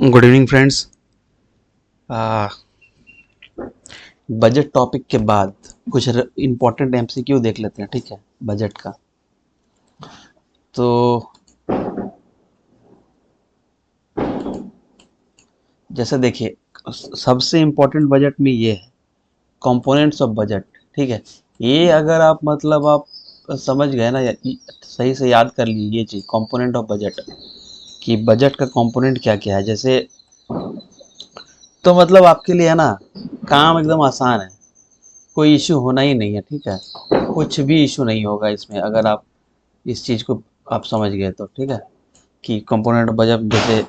Good evening friends. Budget topic के बाद कुछ इम्पोर्टेंट एमसीक्यू देख लेते हैं, ठीक है, बजट का। तो जैसे देखिए, सबसे इम्पोर्टेंट बजट में ये है कंपोनेंट्स ऑफ बजट, ठीक है। ये अगर आप मतलब आप समझ गए ना, सही से याद कर लीजिए ये चीज़, कंपोनेंट ऑफ बजट, कि बजट का कंपोनेंट क्या क्या है। जैसे तो मतलब आपके लिए है ना, काम एकदम आसान है, कोई इश्यू होना ही नहीं है, ठीक है। कुछ भी इशू नहीं होगा इसमें अगर आप इस चीज़ को आप समझ गए तो, ठीक है, कि कंपोनेंट बजट जैसे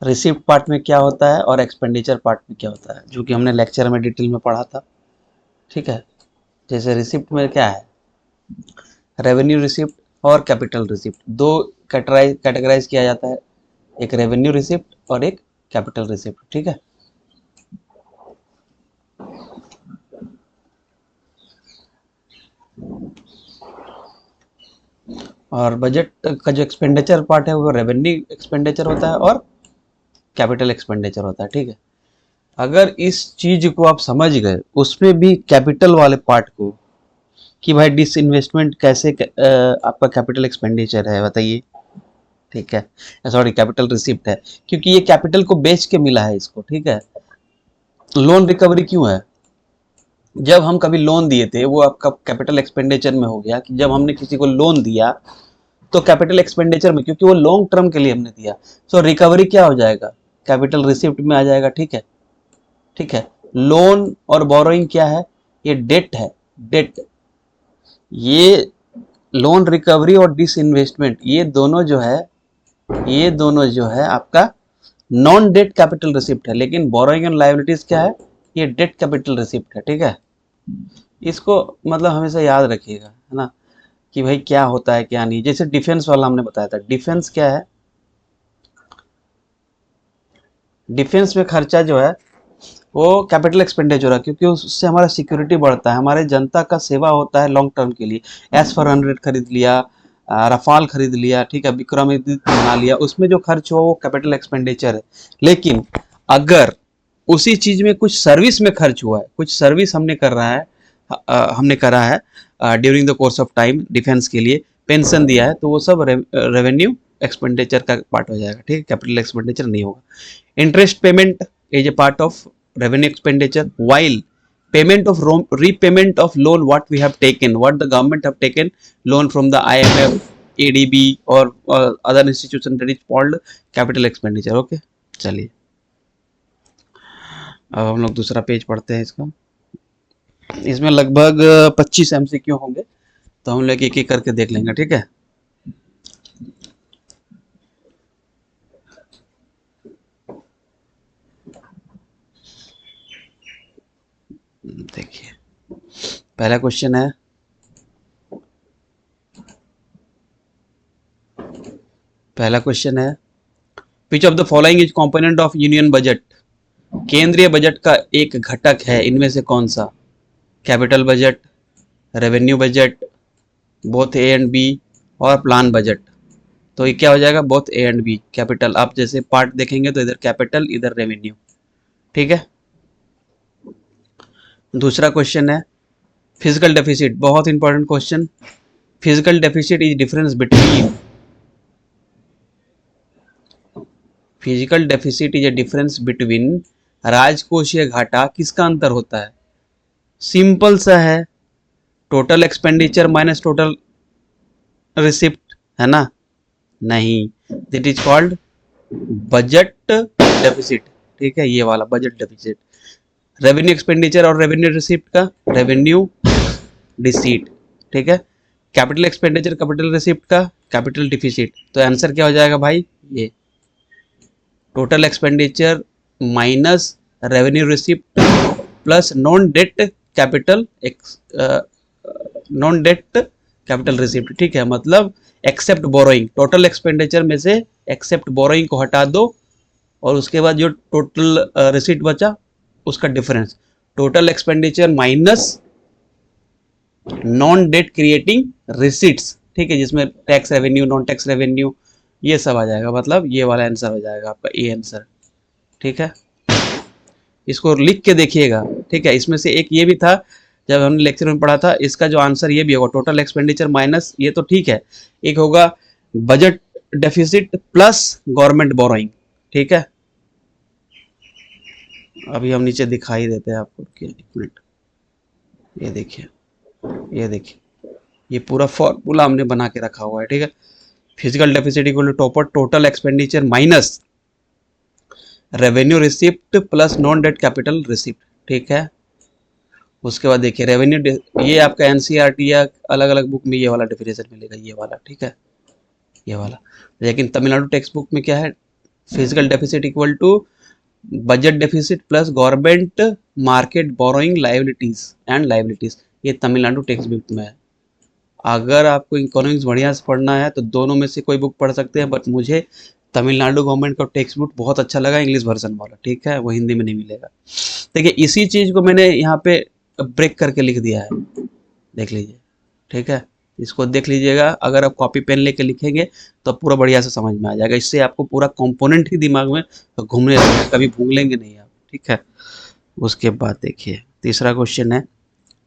रिसिप्ट पार्ट में क्या होता है और एक्सपेंडिचर पार्ट में क्या होता है, जो कि हमने लेक्चर में डिटेल में पढ़ा था, ठीक है। जैसे रिसिप्ट में क्या है, रेवेन्यू रिसिप्ट और कैपिटल रिसिप्ट, दो कैटेगराइज किया जाता है, एक रेवेन्यू रिसिप्ट और एक कैपिटल रिसिप्ट, ठीक है। और बजट का जो एक्सपेंडिचर पार्ट है वो रेवेन्यू एक्सपेंडिचर होता है और कैपिटल एक्सपेंडिचर होता है, ठीक है। अगर इस चीज को आप समझ गए, उसमें भी कैपिटल वाले पार्ट को, कि भाई डिसइन्वेस्टमेंट कैसे आपका कैपिटल एक्सपेंडिचर है बताइए, ठीक है, सॉरी कैपिटल रिसिप्ट है, क्योंकि ये कैपिटल को बेच के मिला है इसको, ठीक है। लोन रिकवरी क्यों है, जब हम कभी लोन दिए थे वो आपका कैपिटल एक्सपेंडिचर में हो गया, कि जब हमने किसी को लोन दिया तो कैपिटल एक्सपेंडिचर में, क्योंकि वो लॉन्ग टर्म के लिए हमने दिया, सो रिकवरी क्या हो जाएगा, कैपिटल रिसिप्ट में आ जाएगा, ठीक है, ठीक है। लोन और बोरोइंग क्या है, ये डेट है, डेट। ये लोन रिकवरी और डिसइन्वेस्टमेंट, ये दोनों जो है आपका नॉन डेट कैपिटल रिसिप्ट है, लेकिन बोरोइंग एंड लायबिलिटीज क्या है, ये डेट कैपिटल रिसिप्ट है, ठीक है। इसको मतलब हमेशा याद रखिएगा, है ना, कि भाई क्या होता है क्या नहीं। जैसे डिफेंस वाला हमने बताया था, डिफेंस क्या है, डिफेंस में खर्चा जो है वो कैपिटल एक्सपेंडिचर है, क्योंकि उससे हमारा सिक्योरिटी बढ़ता है, हमारे जनता का सेवा होता है लॉन्ग टर्म के लिए। S-400 खरीद लिया, रफाल खरीद लिया, ठीक है, विक्रमादित्य बना लिया, उसमें जो खर्च हुआ वो कैपिटल एक्सपेंडिचर है। लेकिन अगर उसी चीज में कुछ सर्विस में खर्च हुआ है, कुछ सर्विस हमने करा है during the course of time defence के लिए, पेंशन दिया है, तो वो सब रेवेन्यू एक्सपेंडिचर का पार्ट हो जाएगा, ठीक है, कैपिटल एक्सपेंडिचर नहीं होगा। Interest payment is a part of revenue expenditure, while repayment of loan what we have taken, what the government have taken loan from the IMF, ADB or other institution, that is called capital expenditure, okay। चलिए अब हम लोग दूसरा page पढ़ते हैं इसका। इसमें लगभग 25 MCQ होंगे, तो हम लोग एक एक करके देख लेंगे, ठीक है। देखिए पहला क्वेश्चन है, which of the following is component of union budget, केंद्रीय बजट का एक घटक है इनमें से कौन सा, capital budget, revenue budget, both a and b, और प्लान बजट। तो ये क्या हो जाएगा, both a and b, capital. आप जैसे पार्ट देखेंगे तो इधर कैपिटल इधर रेवेन्यू, ठीक है। दूसरा क्वेश्चन है फिजिकल डेफिसिट, बहुत important question. Physical deficit is difference between, physical deficit is a difference between राजकोषीय घाटा, किसका अंतर होता है, सिंपल सा है, total expenditure minus total receipt, है ना, नहीं, that is called budget deficit, ठीक है, ये वाला बजट डेफिसिट। रेवेन्यू एक्सपेंडिचर और रेवेन्यू रिसिप्ट का रेवेन्यू रिसीट, ठीक है। कैपिटल एक्सपेंडिचर कैपिटल रिसिप्ट का कैपिटल डिफिसिट। तो आंसर क्या हो जाएगा भाई, ये total expenditure minus revenue receipt plus non debt capital receipt, ठीक है। मतलब एक्सेप्ट बोरोइंग, टोटल एक्सपेंडिचर में से एक्सेप्ट बोरोइंग को हटा दो, और उसके बाद जो टोटल रिसिप्ट बचा उसका difference, total expenditure minus non debt creating receipts, ठीक है, जिसमें tax revenue, non tax revenue, ये सब आ जाएगा, मतलब ये वाला आंसर हो जाएगा आपका ए आंसर। ठीक है, इसको लिख के देखिएगा। ठीक है, इसमें से एक ये भी था जब हमने लेक्चर में पढ़ा था, इसका जो आंसर ये भी होगा टोटल एक्सपेंडिचर माइनस ये, तो ठीक है, एक होगा budget deficit plus government borrowing. ठीक है, अभी हम नीचे दिखाई देते हैं आपको, एक मिनट, ये देखिए, ये देखिए, ये पूरा फॉर्मूला हमने बना के रखा हुआ है। ठीक है, physical deficit equal to total expenditure minus revenue receipt plus non debt capital receipt. ठीक है, उसके बाद देखिए रेवेन्यू, ये आपका एनसीईआरटी या अलग अलग बुक में ये वाला डेफिनेशन मिलेगा, ये वाला। ठीक है, ये वाला, लेकिन तमिलनाडु टेक्स्ट बुक में क्या है, physical deficit equal to budget deficit plus government market borrowing liabilities and liabilities, ये तमिलनाडु टेक्स्ट बुक में है। अगर आपको इकोनॉमिक्स बढ़िया से पढ़ना है तो दोनों में से कोई बुक पढ़ सकते हैं, बट मुझे तमिलनाडु गवर्नमेंट का टेक्स्ट बुक बहुत अच्छा लगा, इंग्लिश वर्जन वाला। ठीक है, वो हिंदी में नहीं मिलेगा। देखिए इसी चीज को मैंने यहाँ पे ब्रेक करके लिख दिया है, देख लीजिए। ठीक है, इसको देख लीजिएगा, अगर आप कॉपी पेन लेके लिखेंगे तो पूरा बढ़िया से समझ में आ जाएगा। इससे आपको पूरा कंपोनेंट ही दिमाग में घूमने लगेगा, कभी भूलेंगे नहीं आप। ठीक है, उसके बाद देखिए तीसरा क्वेश्चन है,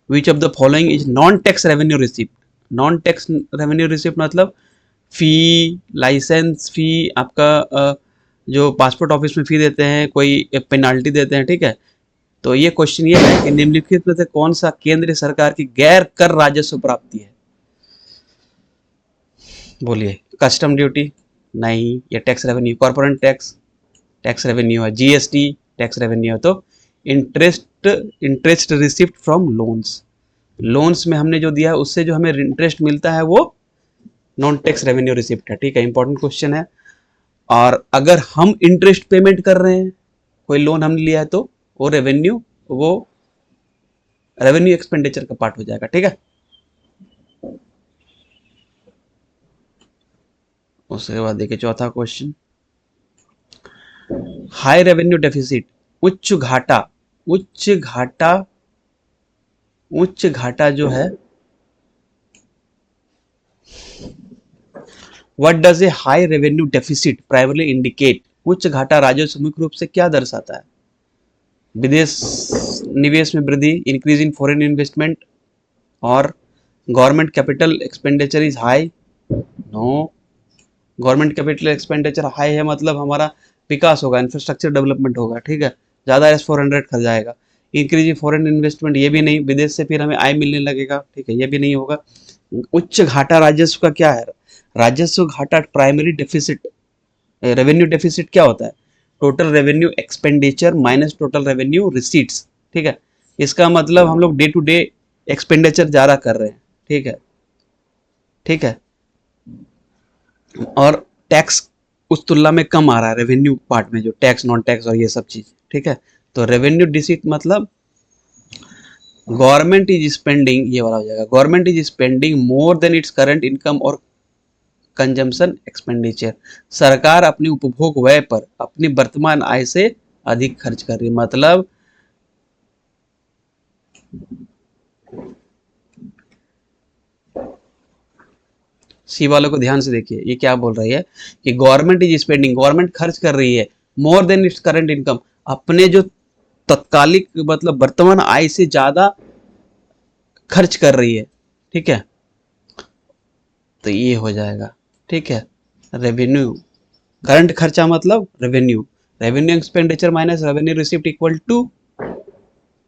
which of the following is non tax revenue receipt. Non tax revenue receipt मतलब फी, लाइसेंस फी, आपका जो पासपोर्ट ऑफिस में फी देते हैं, कोई पेनाल्टी देते हैं। ठीक है, तो ये क्वेश्चन ये है कि निम्नलिखित में से कौन सा केंद्र सरकार की गैर कर राजस्व प्राप्ति है। बोलिए, कस्टम ड्यूटी नहीं, ये tax revenue, corporate tax tax revenue है, जीएसटी टैक्स रेवेन्यू है, तो interest receipt from loans, loans में हमने जो दिया है उससे जो हमें इंटरेस्ट मिलता है वो नॉन टैक्स रेवेन्यू रिसिप्ट है। ठीक है, इंपॉर्टेंट क्वेश्चन है। और अगर हम इंटरेस्ट पेमेंट कर रहे हैं, कोई लोन हमने लिया है, तो वो रेवेन्यू एक्सपेंडिचर का पार्ट हो जाएगा। ठीक है, उसके बाद देखिए चौथा क्वेश्चन, हाई रेवेन्यू डेफिसिट, उच्च घाटा, उच्च घाटा, उच्च घाटा जो है, what does a high revenue deficit primarily indicate. उच्च घाटा राजस्व मुख्य रूप से क्या दर्शाता है, विदेश निवेश में वृद्धि, इंक्रीज इन फॉरेन इन्वेस्टमेंट, और government capital expenditure is high. No, government capital expenditure high है मतलब हमारा विकास होगा, इंफ्रास्ट्रक्चर डेवलपमेंट होगा। ठीक है, ज़्यादा S-400 खर्च जाएगा। इंक्रीज इन फॉरेन इन्वेस्टमेंट, ये भी नहीं, विदेश से फिर हमें आय मिलने लगेगा। ठीक है, ये भी नहीं होगा। उच्च घाटा राजस्व का क्या है, राजस्व घाटा प्राइमरी डेफिसिट, रेवेन्यू डेफिसिट क्या होता है, total revenue expenditure minus total revenue receipts. ठीक है, इसका मतलब हम लोग डे टू डे एक्सपेंडिचर ज़्यादा कर रहे हैं। ठीक है, ठीक है, और टैक्स उस तुलना में कम आ रहा है रेवेन्यू पार्ट में, जो टैक्स नॉन टैक्स और ये सब चीज। ठीक है, तो रेवेन्यू डिसिट मतलब गवर्नमेंट इज स्पेंडिंग, ये वाला हो जाएगा, government is spending more than its current income और कंजम्पशन एक्सपेंडिचर, सरकार अपनी उपभोग व्यय पर अपनी वर्तमान आय से अधिक खर्च कर रही है। मतलब सी वालों को ध्यान से देखिए, ये क्या बोल रही है कि गवर्नमेंट इज स्पेंडिंग, गवर्नमेंट खर्च कर रही है, more than its current income, अपने जो तत्कालिक मतलब वर्तमान आय से ज्यादा खर्च कर रही है। ठीक है, तो ये हो जाएगा। ठीक है, रेवेन्यू, करंट खर्चा मतलब revenue, revenue expenditure minus revenue receipt equal to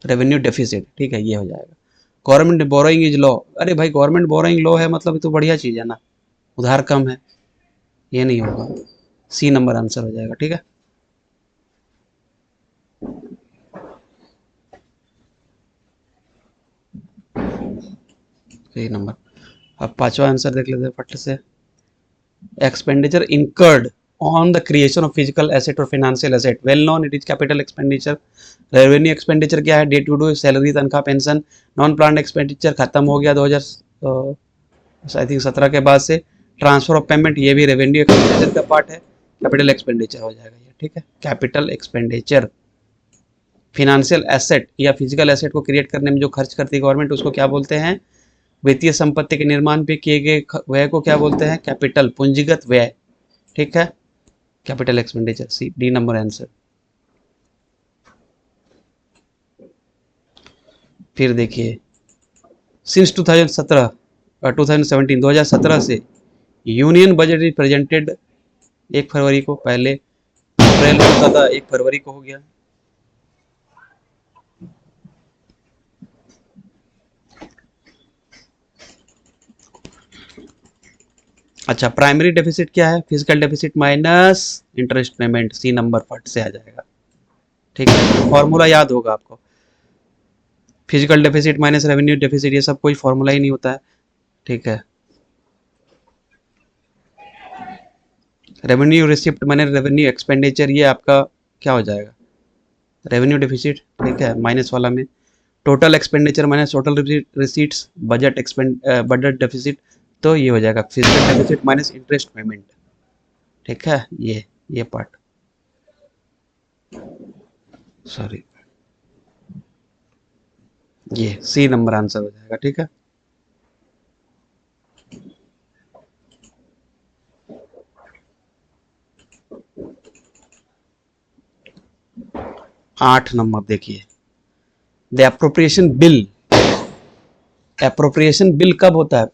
revenue deficit. ठीक है, ये हो जाएगा। गवर्नमेंट बोरोइंग इज लो, अरे भाई गवर्नमेंट बोरोइंग लो है मतलब तो बढ़िया चीज है ना, उधार कम है, ये नहीं होगा, सी नंबर आंसर हो जाएगा। ठीक है, सी नंबर। अब पांचवा आंसर देख लेते हैं फट से, expenditure incurred on the creation of physical asset और financial asset, well known it is capital expenditure. Revenue expenditure क्या है, डे टू डे सैलरी, तनख्वाह, पेंशन। नॉन प्लान एक्सपेंडिचर खत्म हो गया 2017 के बाद से। ट्रांसफर ऑफ पेमेंट, ये भी रेवेन्यू एक्सपेंडिचर का पार्ट है, कैपिटल एक्सपेंडिचर हो जाएगा ये। ठीक है, कैपिटल एक्सपेंडिचर, फिनेंशियल एसेट या फिजिकल एसेट को क्रिएट करने में जो खर्च करती है गवर्नमेंट, उसको क्या बोलते हैं, वित्तीय संपत्ति के निर्माण पे किए गए व्यय को क्या बोलते हैं, कैपिटल, पूंजीगत व्यय। ठीक है, capital expenditure, C D number answer. फिर देखिए सिंस 2017 से यूनियन बजट इज प्रेजेंटेड 1 फरवरी को, पहले अप्रैल में होता था, 1 फरवरी को हो गया। अच्छा, प्राइमरी डेफिसिट क्या है? Physical deficit minus interest payment, C number फट से आ जाएगा। ठीक है, फॉर्मूला याद होगा आपको, physical deficit minus revenue deficit, ये सब कोई फॉर्मूला ही नहीं होता है। ठीक है, revenue receipt minus revenue expenditure, ये आपका क्या हो जाएगा? Revenue deficit. ठीक है, माइनस वाला में total expenditure minus total receipts, budget deficit, तो ये हो जाएगा physical deficit minus interest payment. ठीक है, ये पार्ट, सॉरी, ये सी नंबर आंसर हो जाएगा। ठीक है, आठ नंबर देखिए, the appropriation bill. Appropriation bill कब होता है?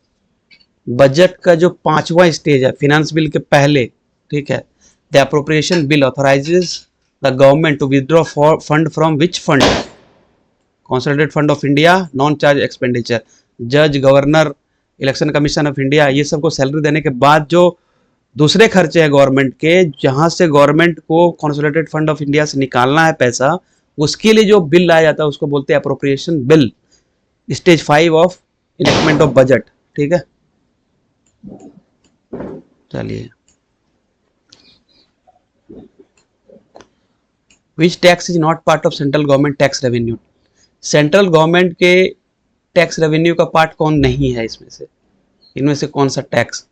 बजट का जो 5वां स्टेज है, फिनांस बिल के पहले। ठीक है, the appropriation bill authorises the government to withdraw fund from which fund? Consolidated fund of India, non charge expenditure. जज, governor, election commission of India, ये सबको सैलरी देने के बाद जो दूसरे खर्चे हैं गवर्नमेंट के, जहां से गवर्नमेंट को कंसोलिडेटेड फंड ऑफ इंडिया से निकालना है पैसा, उसके लिए जो बिल लाया जाता है उसको बोलते हैं appropriation bill, stage 5 of enactment of budget. ठीक है, चलिए, which tax is not part of central government tax revenue? Central government के टैक्स रेवेन्यू का पार्ट कौन नहीं है इसमें से? इनमें से कौन सा टैक्स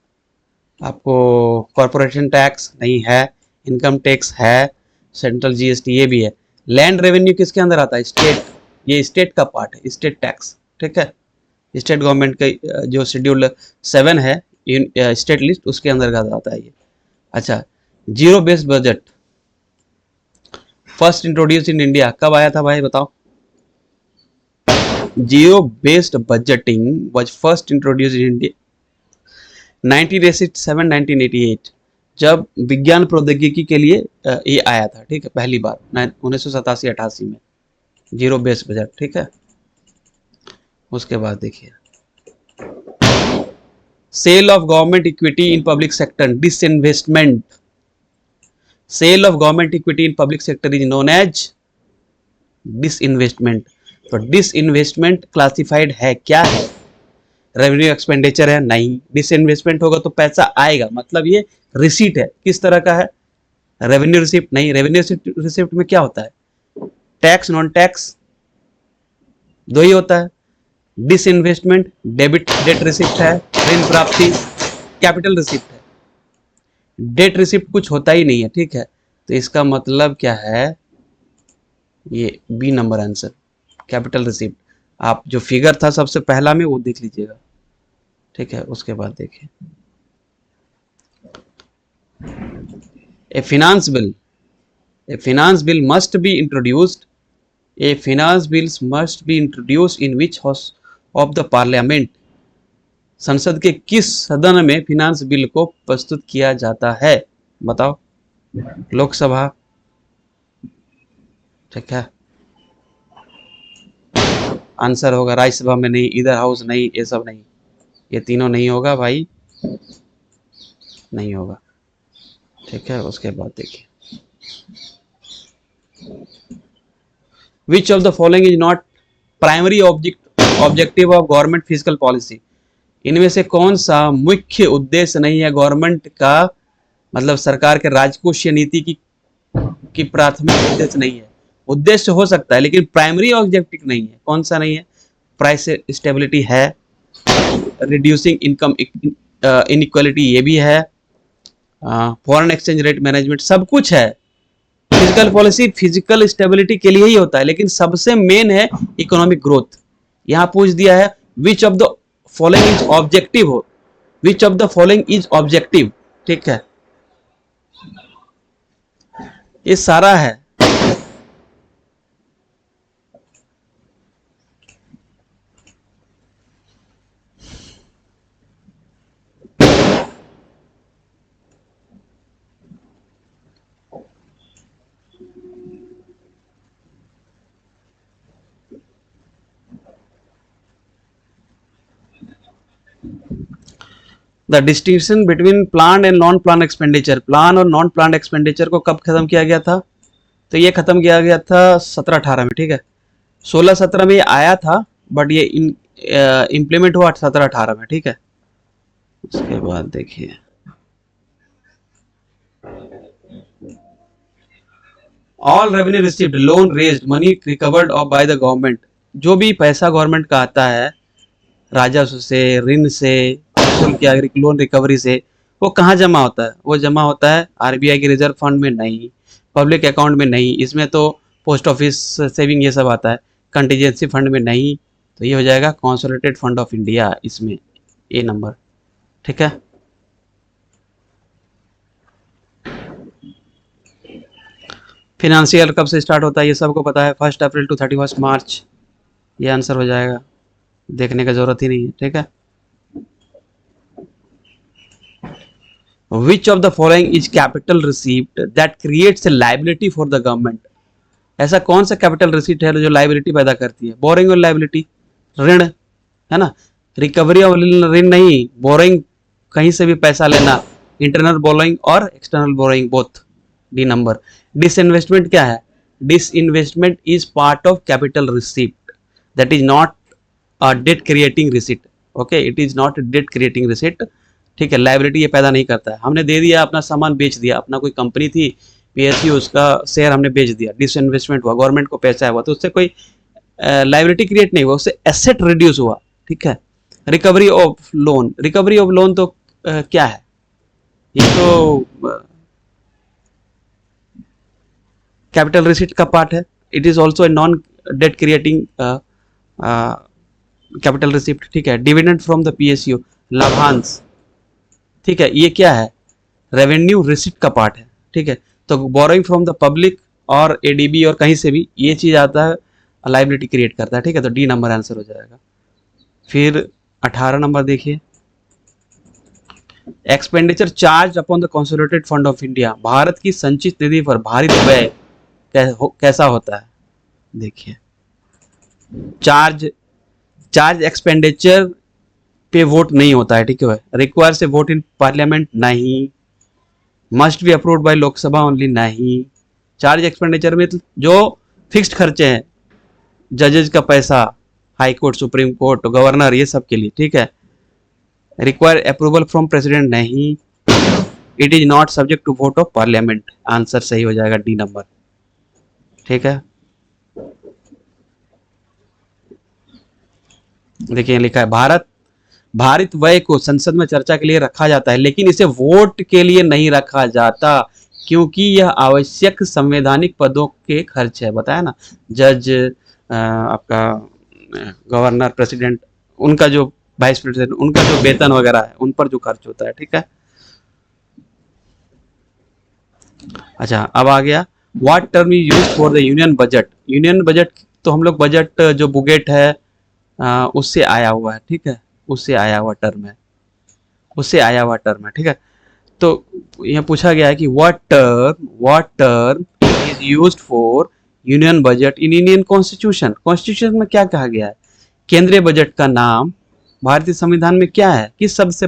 आपको? कॉर्पोरेशन टैक्स नहीं है, इनकम टैक्स है, सेंट्रल जीएसटी ये भी है। लैंड रेवेन्यू किसके अंदर आता है? स्टेट, ये स्टेट का पार्ट है, स्टेट टैक्स। ठीक है, स्टेट गवर्नमेंट का जो शेड्यूल 7 है स्टेट लिस्ट, उसके अंदर का आता है ये। अच्छा, zero based budget first introduce in India कब आया था भाई, बताओ? Zero based budgeting was first introduce in India 1987-1988, जब विज्ञान प्रौद्योगिकी के लिए ये आया था। ठीक है, पहली बार 1987-88 में जीरो बेस्ड बजट। ठीक है, उसके बाद देखिए, sale of government equity in public sector, disinvestment. Sale of government equity in public sector is known as disinvestment. तो डिसइन्वेस्टमेंट क्लासिफाइड है, क्या है? रेवेन्यू एक्सपेंडिचर है? नहीं। डिसइन्वेस्टमेंट होगा तो पैसा आएगा, मतलब ये रिसीट है। किस तरह का है? रेवेन्यू रिसिप्ट नहीं। रेवेन्यू रिसिप्ट में क्या होता है? टैक्स, नॉन टैक्स, दो ही होता है। डिसइन्वेस्टमेंट डेबिट डेट रिसिप्ट है, ऋण प्राप्ति कैपिटल रिसिप्ट है। डेट रिसिप्ट कुछ होता ही नहीं है। ठीक है, तो इसका मतलब क्या है? ये B number answer, capital receipt. आप जो फिगर था सबसे पहला में वो देख लीजिएगा। ठीक है, उसके बाद देखिए, a finance bill must be introduced, a finance bills must be introduced in which house of the parliament? संसद के किस सदन में फिनांस बिल को प्रस्तुत किया जाता है, बताओ? लोकसभा। ठीक है, आंसर होगा राज्यसभा में नहीं, इधर हाउस नहीं, ये सब नहीं, ये तीनों नहीं होगा भाई, नहीं होगा। ठीक है, उसके बाद देखिए, विच of the following is not primary objective of government physical policy? इनमें से कौन सा मुख्य उद्देश्य नहीं है गवर्नमेंट का, मतलब सरकार के राजकोषीय नीति की प्राथमिक उद्देश्य नहीं है। उद्देश्य हो सकता है लेकिन प्राइमरी ऑब्जेक्टिव नहीं है। कौन सा नहीं है? प्राइस स्टेबिलिटी है, रिड्यूसिंग इनकम इनइक्वालिटी ये भी है, फॉरेन एक्सचेंज रेट मैनेजमेंट, सब कुछ है। फिजिकल पॉलिसी फिजिकल स्टेबिलिटी के लिए ही होता है, लेकिन सबसे मेन है इकोनॉमिक ग्रोथ। यहां पूछ दिया है which of the following is objective हो, which of the following is objective. ठीक है, ये सारा है। The distinction between plan and non plan expenditure, plan और नॉन प्लान एक्सपेंडिचर को कब खत्म किया गया था? तो ये खत्म किया गया था 17-18 में, ठीक है। 16-17 में ये आया था, बट ये इम्प्लीमेंट हुआ 17-18 में, ठीक है। उसके बाद देखिए, all revenue received, loan raised, money recovered of bye the government, जो भी पैसा गवर्नमेंट का आता है राजस्व से, ऋण से, लोन रिकवरी से, वो कहाँ जमा होता है? वो जमा होता है आरबीआई के रिजर्व फंड में नहीं, पब्लिक अकाउंट में नहीं, इसमें तो पोस्ट ऑफिस सेविंग ये सब आता है, कंटीजेंसी फंड में नहीं, तो ये हो जाएगा कंसोलिडेटेड फंड ऑफ इंडिया, इसमें ए नंबर, ठीक है। फिनेंशियल कब से स्टार्ट होता है ये सबको पता है, 1 अप्रैल टू 31 मार्च, ये आंसर हो जाएगा, देखने का जरूरत ही नहीं है, ठीक है। Which of the following is capital receipt that creates a liability for the government? ऐसा कौन सा कैपिटल रिसीट है जो लाइबिलिटी पैदा करती है? बोरिंग और लाइबिलिटी, ऋण है ना, रिकवरी ऑफ ऋण नहीं, बोरिंग कहीं से भी पैसा लेना, इंटरनल बोरोइंग और external borrowing both, D number. Disinvestment क्या है? Disinvestment is part of capital receipt, that is not a debt creating receipt, okay, it is not debt creating receipt, ठीक है। लाइबिलिटी ये पैदा नहीं करता है, हमने दे दिया, अपना सामान बेच दिया, अपना कोई कंपनी थी पीएसयू, उसका शेयर हमने बेच दिया, डिसइन्वेस्टमेंट हुआ, गवर्नमेंट को पैसा हुआ, तो उससे कोई लाइबिलिटी क्रिएट नहीं हुआ, उससे एसेट रिड्यूस हुआ, ठीक है। Recovery of loan, recovery of loan तो क्या है? ये तो कैपिटल रिसीट का पार्ट है, it is also a non debt creating capital receipt, ठीक है। डिविडेंड फ्रॉम द पीएसयू, लाभांश, ठीक है, ये क्या है? रेवेन्यू रिसिप्ट का पार्ट है, ठीक है। तो बोरोइंग फ्रॉम द पब्लिक और एडीबी और कहीं से भी ये चीज आता है, लाइबिलिटी क्रिएट करता है, ठीक है। तो डी नंबर आंसर हो जाएगा। फिर 18 नंबर देखिए, expenditure charge upon the consolidated fund of India, Bharat की संचित निधि पर भारित व्यय कैसा होता है? देखिए, चार्ज एक्सपेंडिचर पे वोट नहीं होता है, ठीक है। रिक्वायर से वोट इन पार्लियामेंट नहीं, must be approved by Lok Sabha only नहीं। चार्ज एक्सपेंडिचर में जो फिक्स्ड खर्चे हैं, जजेज का पैसा, high court, supreme court, governor, ये सब के लिए, ठीक है। रिक्वायर अप्रूवल फ्रॉम प्रेसिडेंट नहीं, it is not subject to vote of parliament, answer सही हो जाएगा डी नंबर, ठीक है। देखिए लिखा है, भारित व्यय को संसद में चर्चा के लिए रखा जाता है, लेकिन इसे वोट के लिए नहीं रखा जाता, क्योंकि यह आवश्यक संवैधानिक पदों के खर्च है, बताया ना, जज, आपका गवर्नर, प्रेसिडेंट, उनका जो वाइस प्रेसिडेंट, उनका जो वेतन वगैरह है, उन पर जो खर्च होता है, ठीक है। अच्छा, अब आ गया, what term is used for the union budget? Union budget तो हम लोग बजट जो बुगेट है उससे आया हुआ है, ठीक है, उससे आया हुआ टर्म है, उससे आया हुआ टर्म है, ठीक है। तो यह पूछा गया है कि what term is used for union budget in Indian constitution? Constitution में क्या कहा गया है? केंद्रीय बजट का नाम भारतीय संविधान में क्या है? किस शब्द से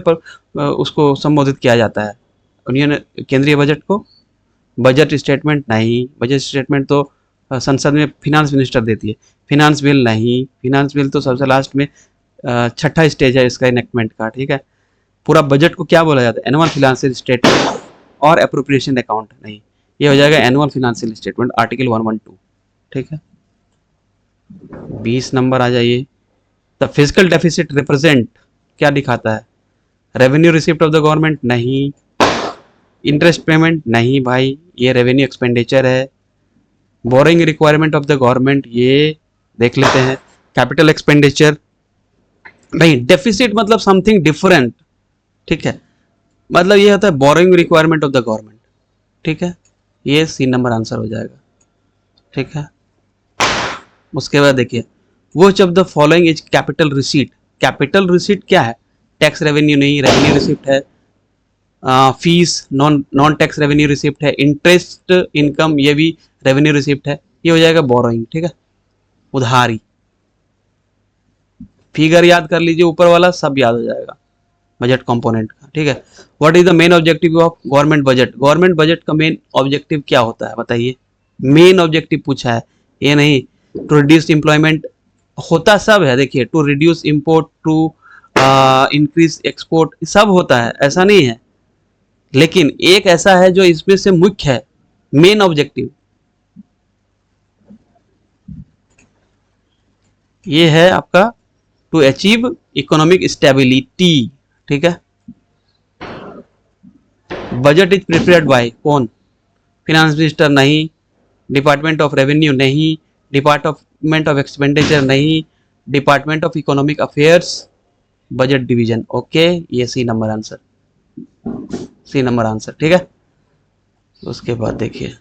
उसको संबोधित किया जाता है यूनियन केंद्रीय बजट को? बजट स्टेटमेंट नहीं, बजट स्टेटमेंट तो संसद में फिनांस मिनिस्टर देती है। फिनांस बिल नहीं, फिनांस बिल तो सबसे लास्ट में छठा स्टेज है इसका इनेक्टमेंट का, ठीक है। पूरा बजट को क्या बोला जाता है? एनुअल फिनेंशियल स्टेटमेंट और अप्रोप्रिएशन अकाउंट नहीं, ये हो जाएगा एनुअल फिनेंशियल स्टेटमेंट, आर्टिकल 112, ठीक है। 20 नंबर आ जाइए, द फिजिकल डेफिसिट रिप्रेजेंट क्या दिखाता है? Revenue receipt of the government नहीं, इंटरेस्ट पेमेंट नहीं भाई, ये रेवेन्यू एक्सपेंडिचर है। Boring requirement of the government, ये देख लेते हैं। कैपिटल एक्सपेंडिचर नहीं, डेफिसिट मतलब समथिंग डिफरेंट, ठीक है, मतलब ये होता है boring requirement of the government, ठीक है। ये सी नंबर आंसर हो जाएगा, ठीक है। उसके बाद देखिए, which of the following is capital receipt. Capital receipt क्या है? टैक्स रेवेन्यू नहीं, रेवेन्यू रिसिप्ट है। Fees non tax revenue receipt है। इंटरेस्ट इनकम ये भी रेवेन्यू रिसिप्ट है। ये हो जाएगा बोरोइंग, ठीक है, उधारी। फिगर याद कर लीजिए, ऊपर वाला सब याद हो जाएगा बजट कंपोनेंट का, ठीक है। What is the main objective of government budget. Government budget का मेन ऑब्जेक्टिव क्या होता है बताइए? मेन ऑब्जेक्टिव पूछा है, ये नहीं। टू रिड्यूस एम्प्लॉयमेंट होता सब है, देखिए, to reduce import, to increase export, सब होता है, ऐसा नहीं है। लेकिन एक ऐसा है जो इसमें से मुख्य है, मेन ऑब्जेक्टिव, ये है आपका टू अचीव इकोनॉमिक स्टेबिलिटी, ठीक है। बजट इज प्रिपेयर्ड बाय कौन? फिनेंस मिनिस्टर नहीं, डिपार्टमेंट ऑफ रेवेन्यू नहीं, डिपार्टमेंट ऑफ एक्सपेंडिचर नहीं, department of economic affairs, budget division. Okay, ये C number answer, C number answer, ठीक है। उसके बाद देखिए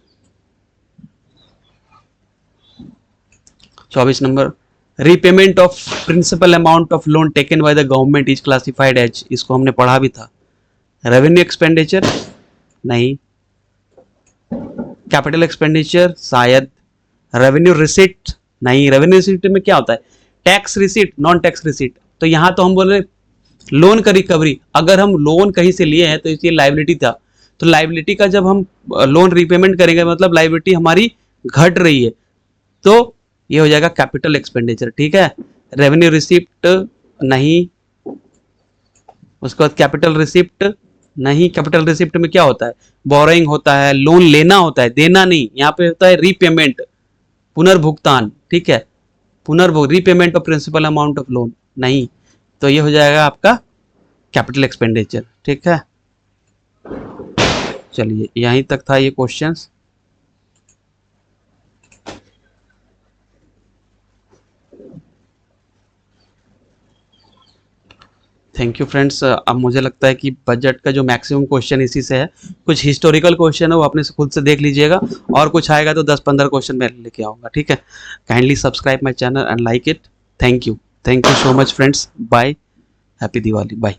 24 number, repayment of principal amount of loan taken by the government is classified as, इसको हमने पढ़ा भी था। रेवेन्यू एक्सपेंडिचर नहीं, कैपिटल एक्सपेंडिचर शायद, रेवेन्यू रिसिट नहीं। रेवेन्यू रिसिट में क्या होता है? Tax receipt, non tax receipt. तो यहां तो हम बोले लोन का रिकवरी, अगर हम लोन कहीं से लिए हैं तो इसलिए लाइबिलिटी था, तो लाइबिलिटी का जब हम लोन रीपेमेंट करेंगे मतलब लाइबिलिटी हमारी घट रही है, तो ये हो जाएगा कैपिटल एक्सपेंडिचर, ठीक है। रेवेन्यू रिसिप्ट नहीं, उसके बाद कैपिटल रिसिप्ट नहीं। कैपिटल रिसिप्ट में क्या होता है? बोरोइंग होता है, लोन लेना होता है, देना नहीं। यहाँ पे होता है रीपेमेंट, पुनर्भुगतान, ठीक है, repayment of principal amount of loan नहीं। तो ये हो जाएगा आपका कैपिटल एक्सपेंडिचर, ठीक है। चलिए यहीं तक था ये क्वेश्चंस। Thank you friends. अब मुझे लगता है कि बजट का जो मैक्सिमम क्वेश्चन इसी से है। कुछ हिस्टोरिकल क्वेश्चन है वो अपने से खुद से देख लीजिएगा, और कुछ आएगा तो 10-15 क्वेश्चन मैं लेके आऊँगा, ठीक है। Kindly subscribe my channel and like it. Thank you so much friends. Bye, happy Diwali, bye.